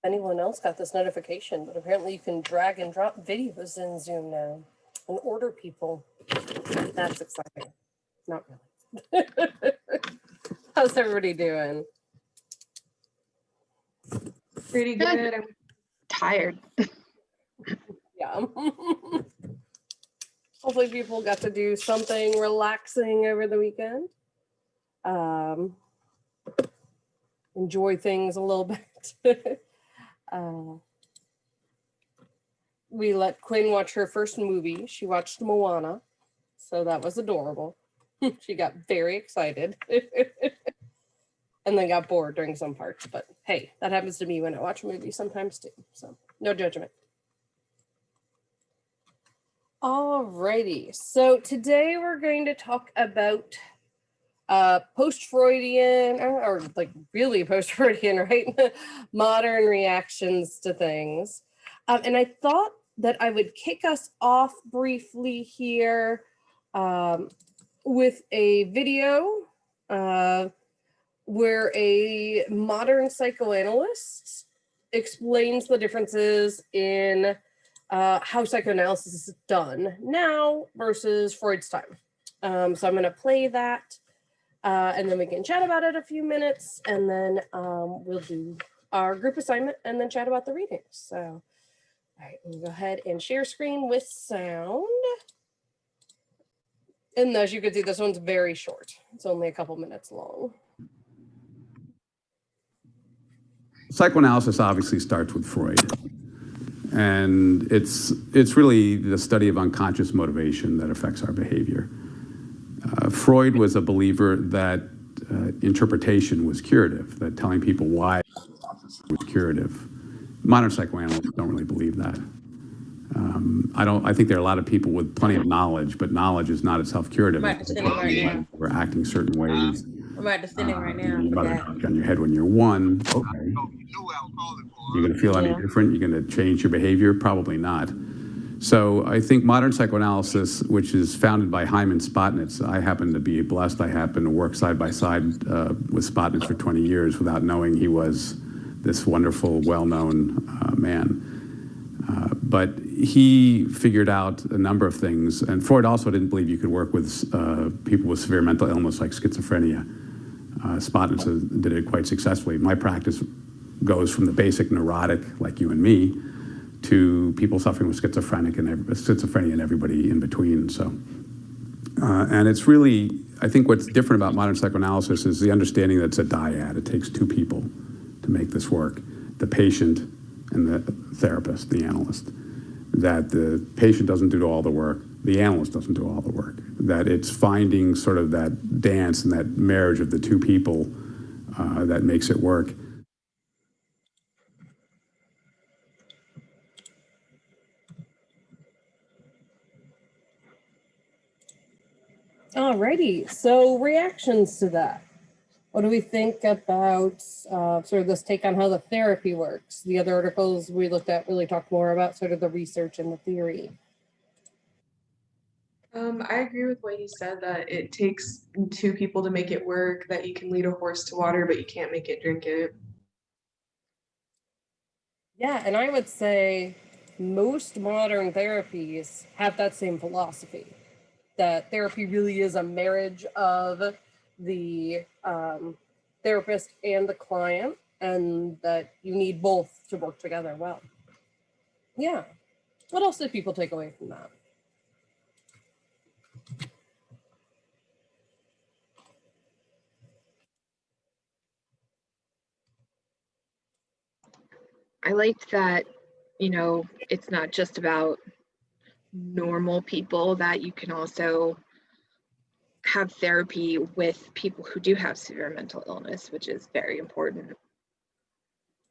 anyone else got this notification, but apparently you can drag and drop videos in Zoom now and order people. That's exciting. Not really. How's everybody doing? Pretty good. I'm tired. Yeah. Hopefully people got to do something relaxing over the weekend. Enjoy things a little bit. We let Quinn watch her first movie. She watched Moana, so that was adorable. She got very excited and then got bored during some parts. But hey, that happens to me when I watch a movie sometimes too. So no judgment. Alrighty, so today we're going to talk about post-Freudian, or like really post-Freudian, right? Modern reactions to things. And I thought that I would kick us off briefly here with a video where a modern psychoanalyst explains the differences in how psychoanalysis is done now versus Freud's time. So I'm going to play that. And then we can chat about it a few minutes, and then we'll do our group assignment and then chat about the readings. So, all right, we'll go ahead and share screen with sound. And as you can see, this one's very short. It's only a couple minutes long. Psychoanalysis obviously starts with Freud. And it's really the study of unconscious motivation that affects our behavior. Freud was a believer that interpretation was curative, that telling people why was curative. Modern psychoanalysts don't really believe that. I think there are a lot of people with plenty of knowledge, but knowledge is not itself curative. We're acting certain ways. I'm at the sitting right now. Your mother knocked on your head when you're one. Okay. You're going to feel any different? You're going to change your behavior? Probably not. So I think modern psychoanalysis, which is founded by Hyman Spotnitz, I happen to be blessed. I happen to work side by side with Spotnitz for 20 years without knowing he was this wonderful, well-known man. But he figured out a number of things. And Freud also didn't believe you could work with people with severe mental illness like schizophrenia. Spotnitz did it quite successfully. My practice goes from the basic neurotic, like you and me, to people suffering with schizophrenia and everybody in between. So, and it's really, I think what's different about modern psychoanalysis is the understanding that it's a dyad. It takes two people to make this work, the patient and the therapist, the analyst. That the patient doesn't do all the work, the analyst doesn't do all the work. That it's finding sort of that dance and that marriage of the two people that makes it work. Alrighty, so reactions to that. What do we think about sort of this take on how the therapy works? The other articles we looked at really talked more about sort of the research and the theory. I agree with what you said, that it takes two people to make it work, that you can lead a horse to water, but you can't make it drink it. Yeah, and I would say most modern therapies have that same philosophy, that therapy really is a marriage of the therapist and the client, and that you need both to work together well. Yeah. What else did people take away from that? I liked that, you know, it's not just about normal people, that you can also have therapy with people who do have severe mental illness, which is very important.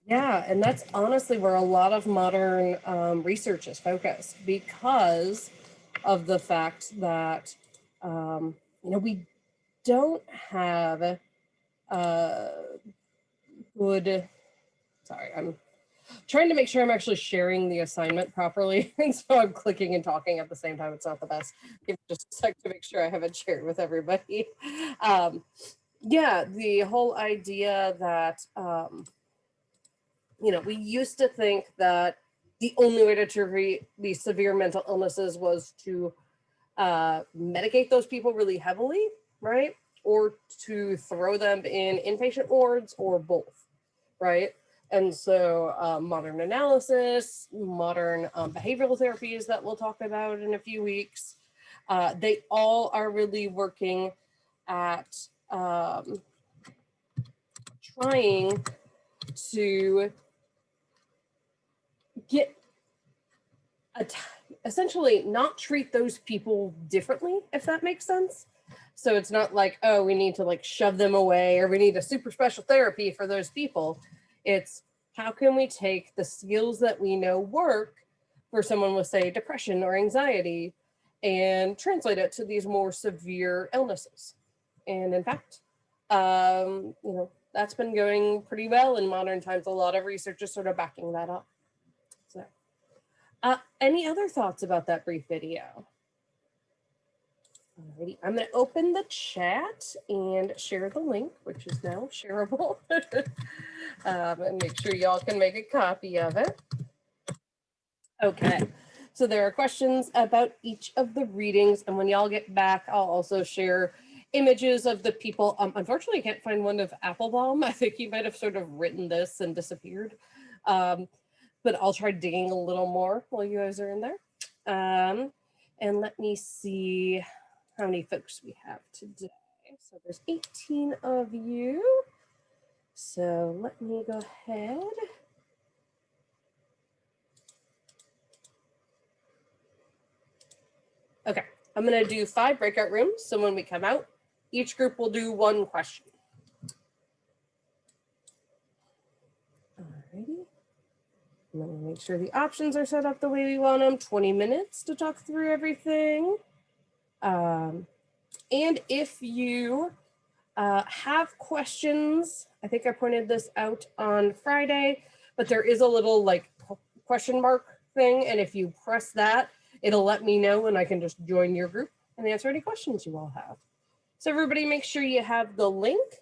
Yeah, and that's honestly where a lot of modern research is focused, because of the fact that, you know, we don't have good, sorry, I'm trying to make sure I'm actually sharing the assignment properly. And so I'm clicking and talking at the same time. It's not the best. Give me just a sec to make sure I have it shared with everybody. Yeah, the whole idea that we used to think that the only way to treat these severe mental illnesses was to medicate those people really heavily, right? Or to throw them in inpatient wards, or both, right? And so modern analysis, modern behavioral therapies that we'll talk about in a few weeks, they all are really working at trying to get essentially not treat those people differently, if that makes sense. So it's not like, oh, we need to like shove them away, or we need a super special therapy for those people. It's how can we take the skills that we know work for someone with, say, depression or anxiety, and translate it to these more severe illnesses. And in fact, that's been going pretty well in modern times. A lot of research is sort of backing that up. So any other thoughts about that brief video? Alrighty, I'm going to open the chat and share the link, which is now shareable, and make sure y'all can make a copy of it. Okay, so there are questions about each of the readings, and when y'all get back, I'll also share images of the people. Unfortunately, I can't find one of Applebaum. I think he might have sort of written this and disappeared, but I'll try digging a little more while you guys are in there. And let me see how many folks we have today. So there's 18 of you. So let me go ahead. Okay, I'm gonna do 5 breakout rooms. So when we come out, each group will do 1 question. Alrighty. I'm gonna make sure the options are set up the way we want them. 20 minutes to talk through everything. And if you have questions, I think I pointed this out on Friday, but there is a little like question mark thing. And if you press that, it'll let me know, and I can just join your group and answer any questions you all have. So everybody make sure you have the link.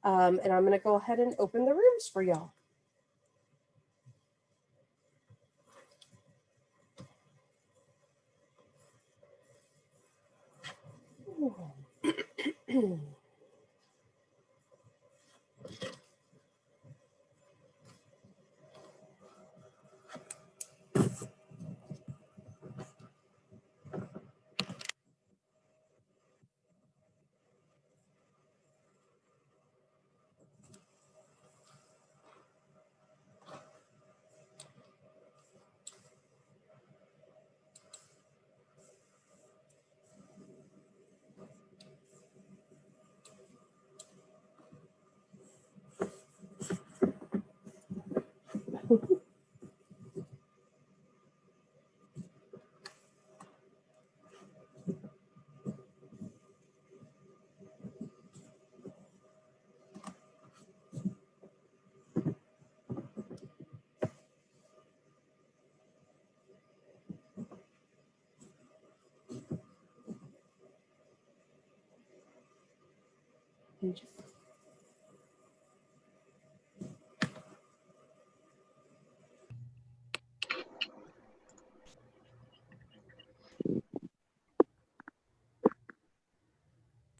And I'm gonna go ahead and open the rooms for y'all.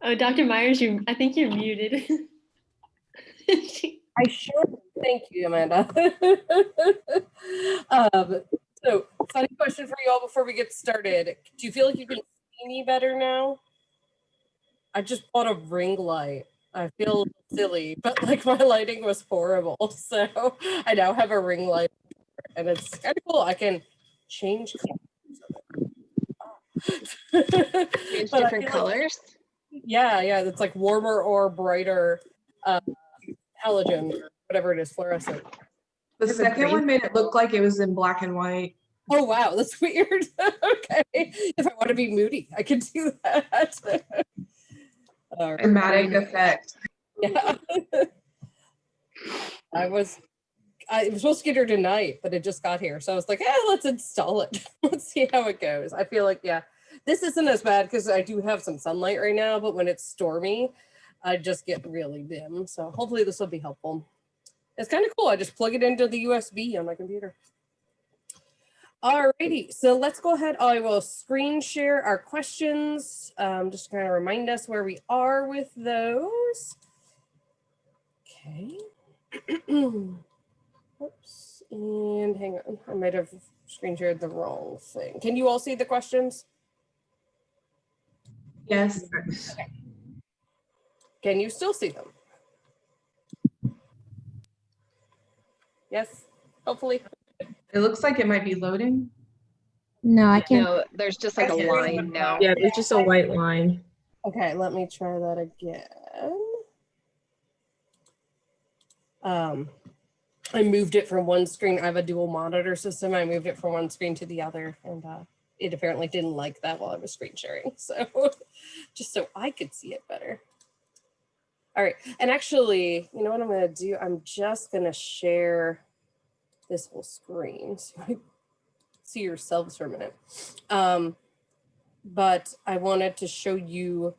Oh, Dr. Myers, I think you're muted. I should. Thank you, Amanda. So, funny question for you all before we get started. Do you feel like you can see me better now? I just bought a ring light. I feel silly, but like my lighting was horrible. So I now have a ring light, and it's kind of cool. I can change Change But I different feel colors. yeah, it's like warmer or brighter halogen, or whatever it is, fluorescent. The second one made it look like it was in black and white. Oh, wow, that's weird. Okay, if I want to be moody, I can do that. Dramatic effect. Yeah. I was supposed to get here tonight, but it just got here. So I was like, let's install it. Let's see how it goes. I feel like, yeah, this isn't as bad because I do have some sunlight right now, but when it's stormy, I just get really dim. So hopefully this will be helpful. It's kind of cool. I just plug it into the USB on my computer. Alrighty, so let's go ahead. I will screen share our questions. Just to kind of remind us where we are with those. Okay. Oops, and hang on. I might have screen shared the wrong thing. Can you all see the questions? Yes. Can you still see them? Yes, hopefully. It looks like it might be loading. No, I can't. No, there's just like a Okay. line now. Yeah, there's just a white line. Okay, let me try that again. I moved it from one screen. I have a dual monitor system. I moved it from one screen to the other, and it apparently didn't like that while I was screen sharing. So just so I could see it better. All right, and actually, you know what I'm gonna do? I'm just gonna share this whole screen so you see yourselves for a minute. But I wanted to show you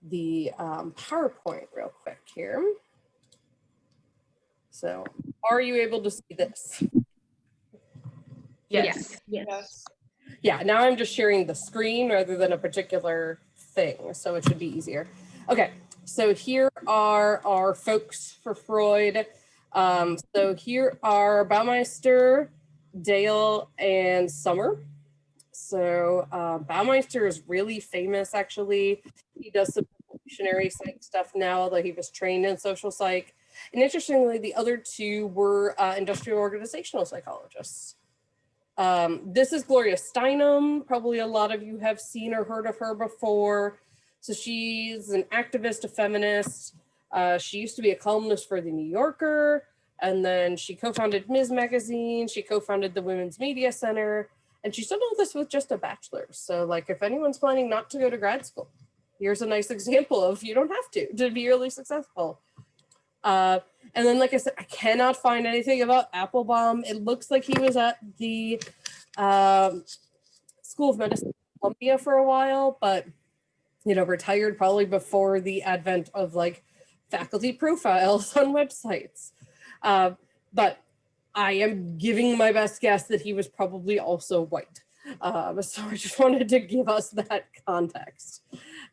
the PowerPoint real quick here. So are you able to see this? Yes. Yes. Yeah, now I'm just sharing the screen rather than a particular thing, so it should be easier. Okay, so here are our folks for Freud. So here are Baumeister, Dale, and Summer. So Baumeister is really famous, actually. He does some evolutionary psych stuff now, although he was trained in social psych. And interestingly, the other two were industrial organizational psychologists. This is Gloria Steinem. Probably a lot of you have seen or heard of her before. So she's an activist, a feminist. She used to be a columnist for The New Yorker, and then she co-founded Ms. Magazine. She co-founded the Women's Media Center, and she's done all this with just a bachelor's. So like if anyone's planning not to go to grad school, here's a nice example of you don't have to be really successful. And then, like I said, I cannot find anything about Applebaum. It looks like he was at the School of Medicine in Columbia for a while, but, you know, retired probably before the advent of like faculty profiles on websites. But I am giving my best guess that he was probably also white. So I just wanted to give us that context.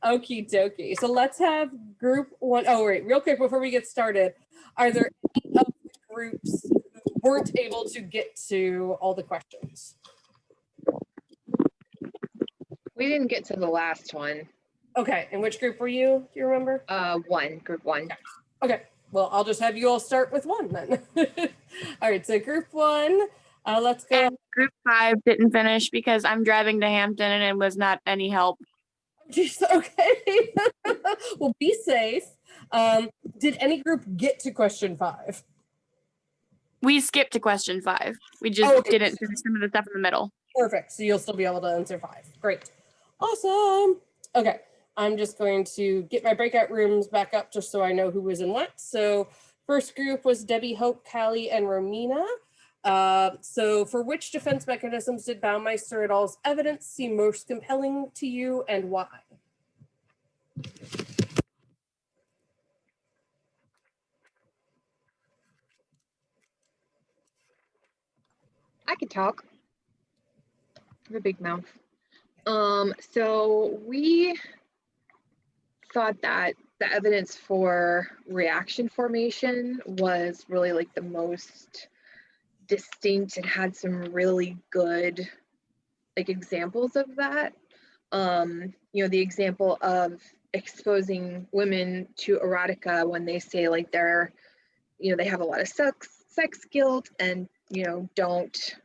Okie dokie. So let's have group one. Oh, wait, real quick before we get started. Are there any of the groups who weren't able to get to all the questions? We didn't get to the last one. Okay, and which group were you? Do you remember? Group one. Okay, well, I'll just have you all start with one then. All right, so group one, let's go. And group 5 didn't finish because I'm driving to Hampton and it was not any help. Okay, well, be safe. Did any group get to question 5? We skipped to question 5. We just Oh, okay. didn't finish some of the stuff in the middle. Perfect, so you'll still be able to answer 5. Great, awesome. Okay, I'm just going to get my breakout rooms back up just so I know who was in what. So first group was Debbie, Hope, Callie, and Romina. So for which defense mechanisms did Baumeister et al.'s evidence seem most compelling to you and why? I could talk. I have a big mouth. So we thought that the evidence for reaction formation was really like the most distinct and had some really good like examples of that. You know, the example of exposing women to erotica when they say like they're, you know, they have a lot of sex guilt and, you know, don't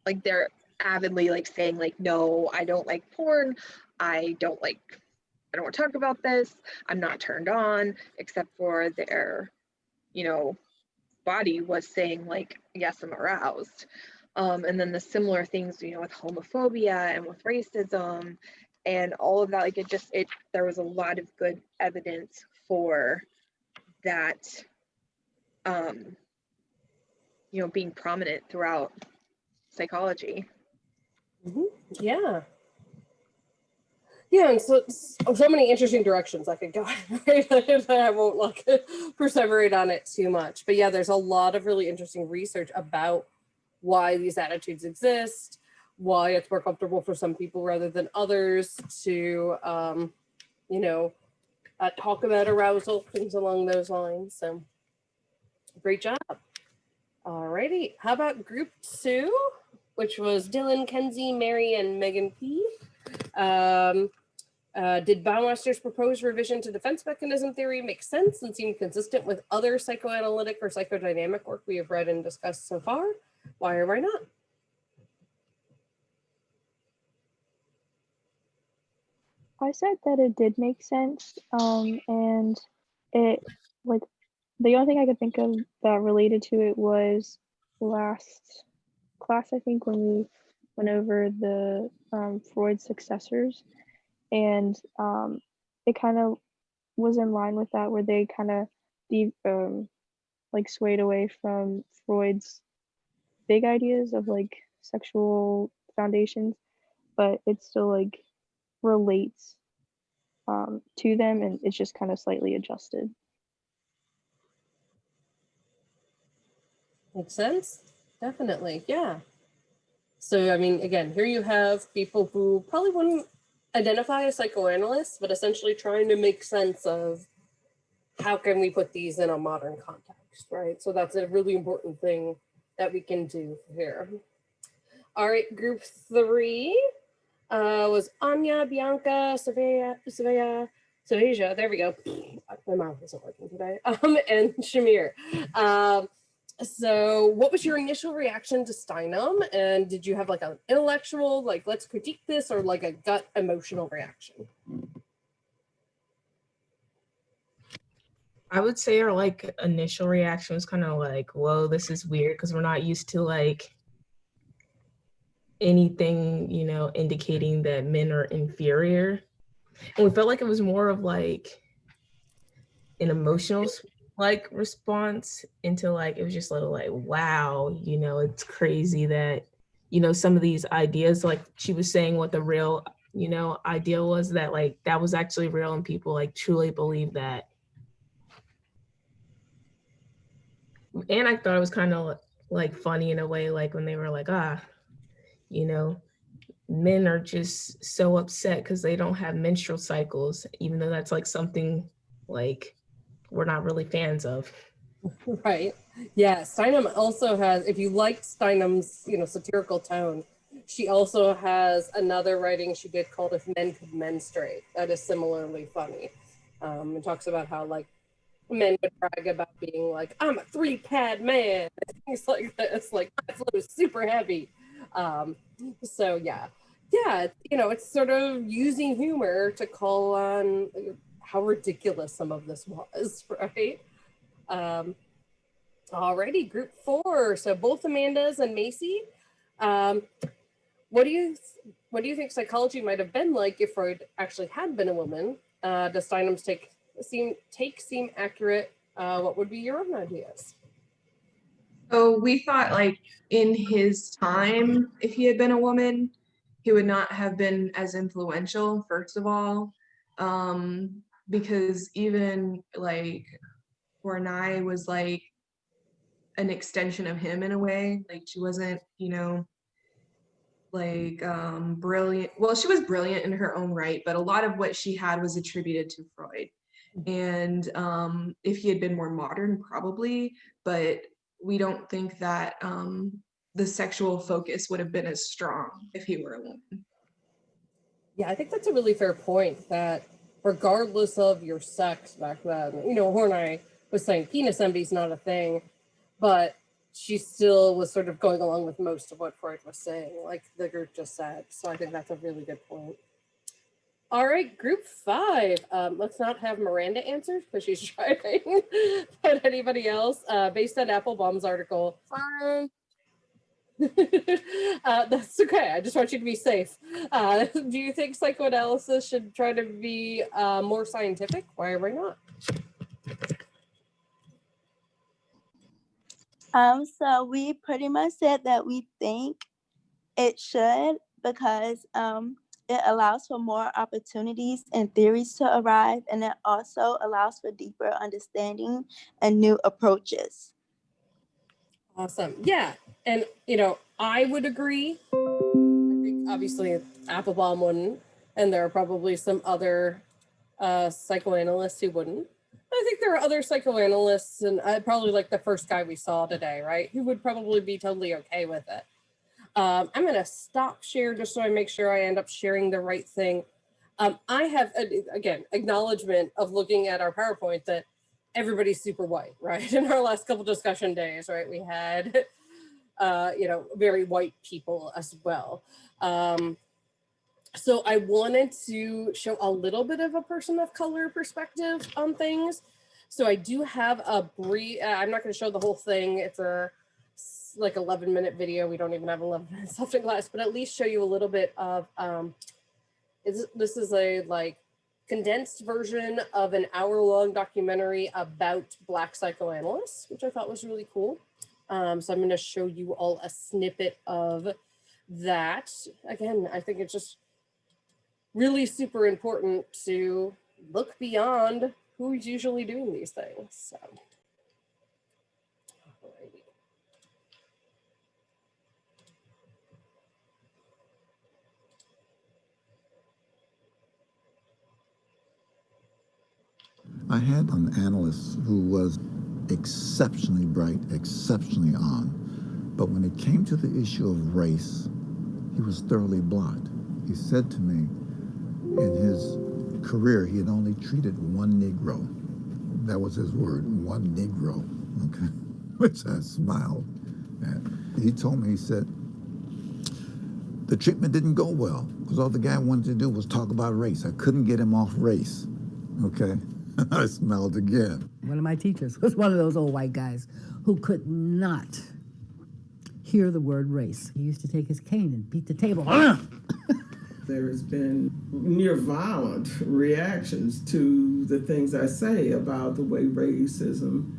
like they're avidly like saying like, no, I don't like porn. I don't want to talk about this. I'm not turned on, except for their, you know, body was saying like, yes, I'm aroused. And then the similar things, you know, with homophobia and with racism and all of that, like there was a lot of good evidence for that, you know, being prominent throughout psychology. Yeah. Yeah, and so many interesting directions I could go, right? I won't like perseverate on it too much. But yeah, there's a lot of really interesting research about why these attitudes exist, why it's more comfortable for some people rather than others to, you know, talk about arousal, things along those lines. So great job. Alrighty, how about group 2, which was Dylan, Kenzie, Mary, and Megan P. Did Baumeister's proposed revision to defense mechanism theory make sense and seem consistent with other psychoanalytic or psychodynamic work we have read and discussed so far? Why or why not? I said that it did make sense, and it, like, the only thing I could think of that related to it was last class, I think, when we went over the Freud's successors, and it kind of was in line with that, where they kind of like swayed away from Freud's big ideas of like sexual foundations, but it still like relates to them, and it's just kind of slightly adjusted. Makes sense? Definitely, yeah. So, I mean, again, here you have people who probably wouldn't identify as psychoanalysts, but essentially trying to make sense of how can we put these in a modern context, right? So that's a really important thing that we can do here. All right, group 3 was Anya, Bianca, Savea, there we go. My mouth isn't working today. And Shamir. So what was your initial reaction to Steinem? And did you have like an intellectual, like, let's critique this, or like a gut emotional reaction? I would say our like initial reaction was kind of like, whoa, this is weird, because we're not used to like anything, you know, indicating that men are inferior. And we felt like it was more of like an emotional like response into like, it was just a little like, wow, you know, it's crazy that, you know, some of these ideas, like she was saying what the real, you know, ideal was, that like that was actually real and people like truly believe that. And I thought it was kind of like funny in a way, like when they were like, you know, men are just so upset because they don't have menstrual cycles, even though that's like something like we're not really fans of. Right. Yeah. Steinem also has, if you liked Steinem's, you know, satirical tone, she also has another writing she did called If Men Could Menstruate that is similarly funny. It talks about how like men would brag about being like, I'm a 3-pad man, things like this, like my flow is super heavy. So yeah, you know, it's sort of using humor to call on how ridiculous some of this was, right? Alrighty, group 4. So both Amandas and Macy. What do you think psychology might have been like if Freud actually had been a woman? Does Steinem's take seem accurate? What would be your own ideas? So we thought like in his time, if he had been a woman, he would not have been as influential, first of all, because even like Horney was like an extension of him in a way. Like she wasn't, you know, like brilliant. Well, she was brilliant in her own right, but a lot of what she had was attributed to Freud. And if he had been more modern, probably, but we don't think that the sexual focus would have been as strong if he were a woman. Yeah, I think that's a really fair point, that regardless of your sex back then, you know, Horney was saying penis envy is not a thing, but she still was sort of going along with most of what Freud was saying, like the group just said. So I think that's a really good point. All right, group 5. Let's not have Miranda answer because she's driving, but anybody else? Based on Applebaum's article. Fine. That's okay. I just want you to be safe. Do you think psychoanalysis should try to be more scientific? Why or why not? So we pretty much said that we think it should, because It allows for more opportunities and theories to arrive, and it also allows for deeper understanding and new approaches. Awesome. Yeah. And, you know, I would agree. I think obviously Applebaum wouldn't, and there are probably some other psychoanalysts who wouldn't. I think there are other psychoanalysts, and probably like the first guy we saw today, right, who would probably be totally okay with it. I'm going to stop share just so I make sure I end up sharing the right thing. I have, again, acknowledgement of looking at our PowerPoint that everybody's super white, right? In our last couple discussion days, right, we had, you know, very white people as well. So I wanted to show a little bit of a person of color perspective on things. So I do have a brief, I'm not going to show the whole thing. It's a like 11-minute video. We don't even have 11 minutes left in class, but at least show you a little bit of, this is a like condensed version of an hour-long documentary about Black psychoanalysts, which I thought was really cool. So I'm going to show you all a snippet of that. Again, I think it's just really super important to look beyond who's usually doing these things. So. Alrighty. I had an analyst who was exceptionally bright, exceptionally on, but when it came to the issue of race, he was thoroughly blocked. He said to me, in his career, he had only treated one Negro. That was his word, one Negro, okay? Which I smiled at. He told me, he said, the treatment didn't go well because all the guy wanted to do was talk about race. I couldn't get him off race, okay? I smiled again. One of my teachers was one of those old white guys who could not hear the word race. He used to take his cane and beat the table. There has been near violent reactions to the things I say about the way racism,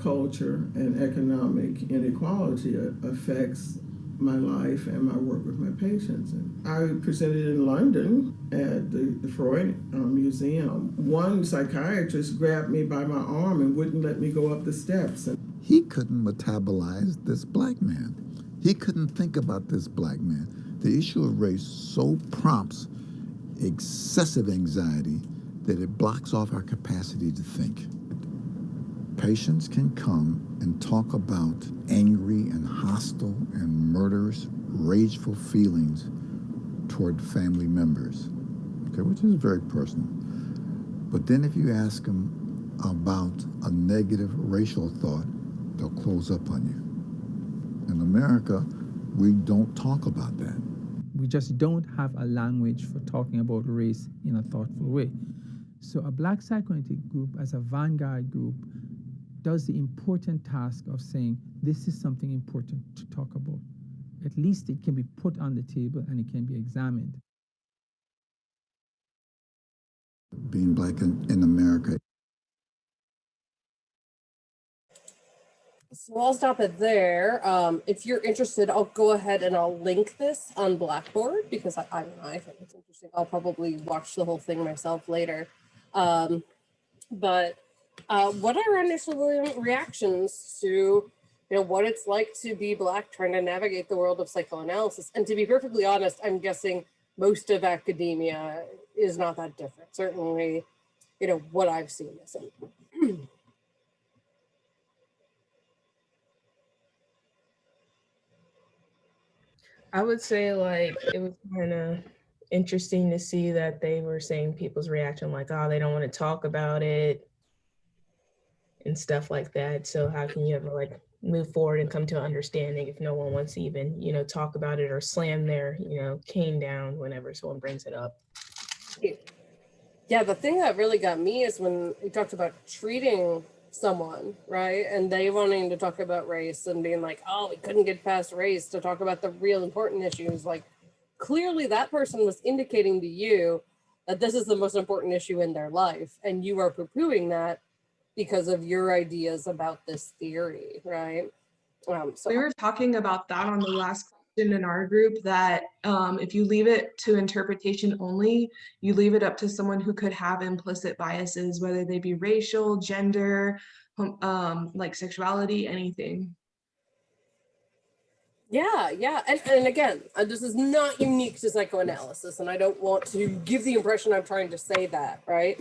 culture, and economic inequality affects my life and my work with my patients. And I presented in London at the Freud Museum. One psychiatrist grabbed me by my arm and wouldn't let me go up the steps. He couldn't metabolize this black man. He couldn't think about this black man. The issue of race so prompts excessive anxiety that it blocks off our capacity to think. Patients can come and talk about angry and hostile and murderous, rageful feelings toward family members, okay, which is very personal. But then if you ask them about a negative racial thought, they'll close up on you. In America, we don't talk about that. We just don't have a language for talking about race in a thoughtful way. So a Black psychoanalytic group as a vanguard group does the important task of saying, this is something important to talk about. At least it can be put on the table and it can be examined. Being black in America. So I'll stop it there. If you're interested, I'll go ahead and I'll link this on Blackboard because I don't know, I think it's interesting. I'll probably watch the whole thing myself later. But what are our initial reactions to, you know, what it's like to be Black trying to navigate the world of psychoanalysis? And to be perfectly honest, I'm guessing most of academia is not that different. Certainly, you know, what I've seen isn't. I would say like it was kind of interesting to see that they were saying people's reaction like, oh, they don't want to talk about it and stuff like that. So how can you ever like move forward and come to an understanding if no one wants to even, you know, talk about it or slam their, you know, cane down whenever someone brings it up? Yeah, the thing that really got me is when we talked about treating someone, right? And they wanting to talk about race and being like, oh, we couldn't get past race to talk about the real important issues. Like, clearly that person was indicating to you that this is the most important issue in their life. And you are poo-pooing that because of your ideas about this theory, right? So we were talking about that on the last in our group that if you leave it to interpretation only, you leave it up to someone who could have implicit biases, whether they be racial, gender, like sexuality, anything. Yeah, yeah. And again, this is not unique to psychoanalysis, and I don't want to give the impression I'm trying to say that, right?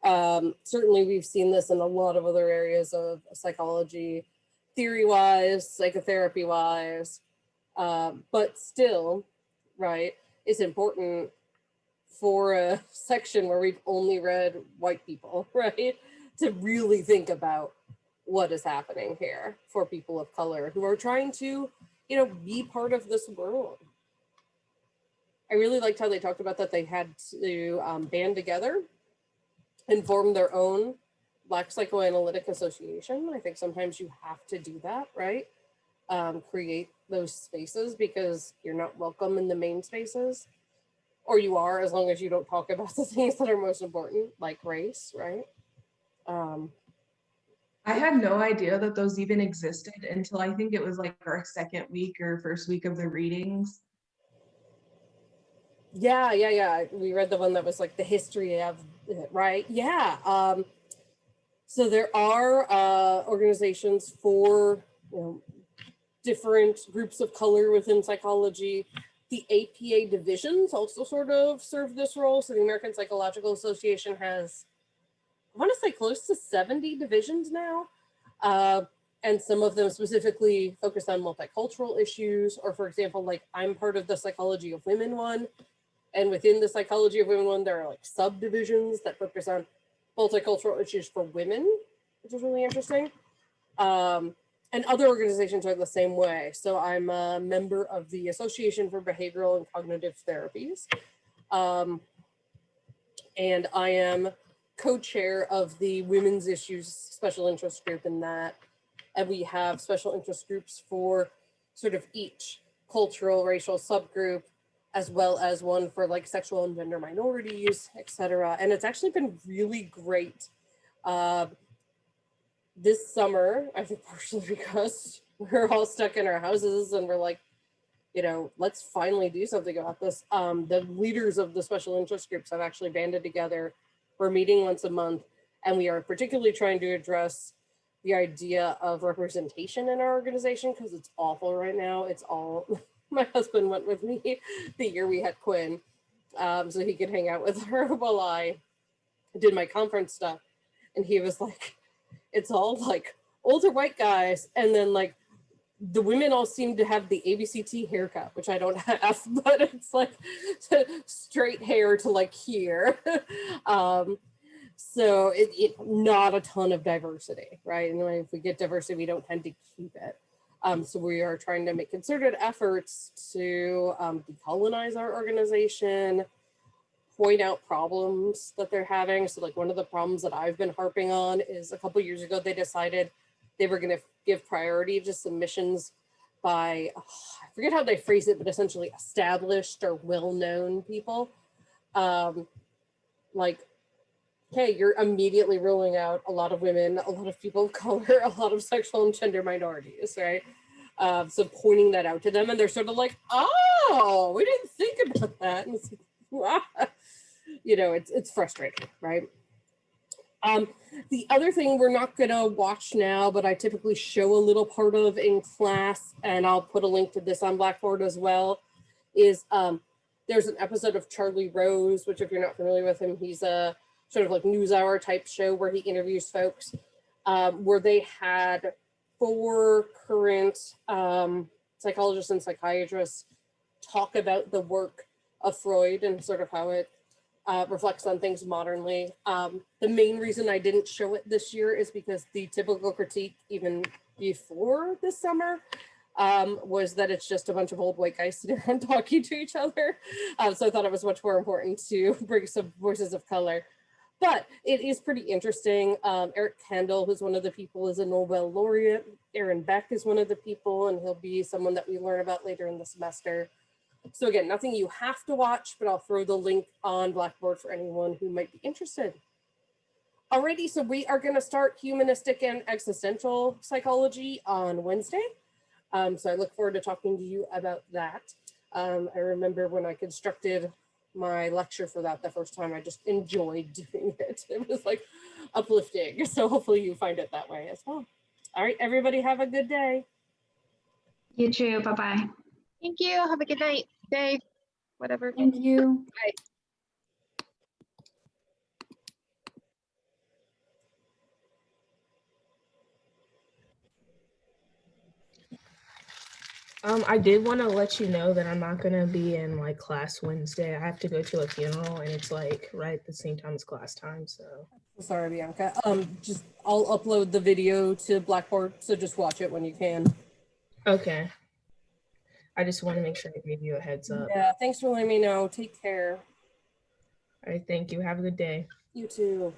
Certainly we've seen this in a lot of other areas of psychology, theory-wise, psychotherapy-wise, but still, right, it's important for a section where we've only read white people, right, to really think about what is happening here for people of color who are trying to, you know, be part of this world. I really liked how they talked about that they had to band together and form their own Black Psychoanalytic Association. I think sometimes you have to do that, right? Create those spaces because you're not welcome in the main spaces, or you are, as long as you don't talk about the things that are most important, like race, right? I had no idea that those even existed until I think it was like our second week or first week of the readings. Yeah. We read the one that was like the history of it, right? Yeah. So there are organizations for, you know, different groups of color within psychology. The APA divisions also sort of serve this role. So the American Psychological Association has, I want to say, close to 70 divisions now. And some of them specifically focus on multicultural issues, or for example, like I'm part of the Psychology of Women one. And within the Psychology of Women one, there are like subdivisions that focus on multicultural issues for women, which is really interesting. And other organizations are the same way. So I'm a member of the Association for Behavioral and Cognitive Therapies. And I am co-chair of the Women's Issues Special Interest Group in that. And we have special interest groups for sort of each cultural, racial subgroup, as well as one for like sexual and gender minorities, etc. And it's actually been really great. This summer, I think partially because we're all stuck in our houses and we're like, you know, let's finally do something about this. The leaders of the special interest groups have actually banded together. We're meeting once a month, and we are particularly trying to address the idea of representation in our organization because it's awful right now. It's all, my husband went with me the year we had Quinn, so he could hang out with her while I did my conference stuff. And he was like, it's all like older white guys, and then like the women all seem to have the ABCT haircut, which I don't have, but it's like straight hair to like here. So it not a ton of diversity, right? And if we get diversity, we don't tend to keep it. So we are trying to make concerted efforts to decolonize our organization, point out problems that they're having. So like one of the problems that I've been harping on is a couple years ago, they decided they were going to give priority to submissions by, I forget how they phrase it, but essentially established or well-known people. Like, okay, you're immediately ruling out a lot of women, a lot of people of color, a lot of sexual and gender minorities, right? So pointing that out to them, and they're sort of like, oh, we didn't think about that. And it's like, wow. You know, it's frustrating, right? The other thing we're not going to watch now, but I typically show a little part of in class, and I'll put a link to this on Blackboard as well, is there's an episode of Charlie Rose, which if you're not familiar with him, he's a sort of like NewsHour type show where he interviews folks, where they had 4 current psychologists and psychiatrists talk about the work of Freud and sort of how it reflects on things modernly. The main reason I didn't show it this year is because the typical critique, even before this summer, was that it's just a bunch of old white guys sitting around talking to each other. So I thought it was much more important to bring some voices of color. But it is pretty interesting. Eric Kandel, who's one of the people, is a Nobel laureate. Aaron Beck is one of the people, and he'll be someone that we learn about later in the semester. So again, nothing you have to watch, but I'll throw the link on Blackboard for anyone who might be interested. Alrighty, so we are going to start humanistic and existential psychology on Wednesday. So I look forward to talking to you about that. I remember when I constructed my lecture for that the first time, I just enjoyed doing it. It was like uplifting. So hopefully you find it that way as well. All right, everybody have a good day. You too. Bye-bye. Thank you. Have a good night, day, whatever. Thank you. Bye. I did want to let you know that I'm not gonna be in like class Wednesday. I have to go to a funeral, and it's like right at the same time as class time. So Sorry, Bianca. Just I'll upload the video to Blackboard, so just watch it when you can. okay. I just want to make sure I gave you a heads up. Yeah, thanks for letting me know. Take care. All right, thank you. Have a good day. You too.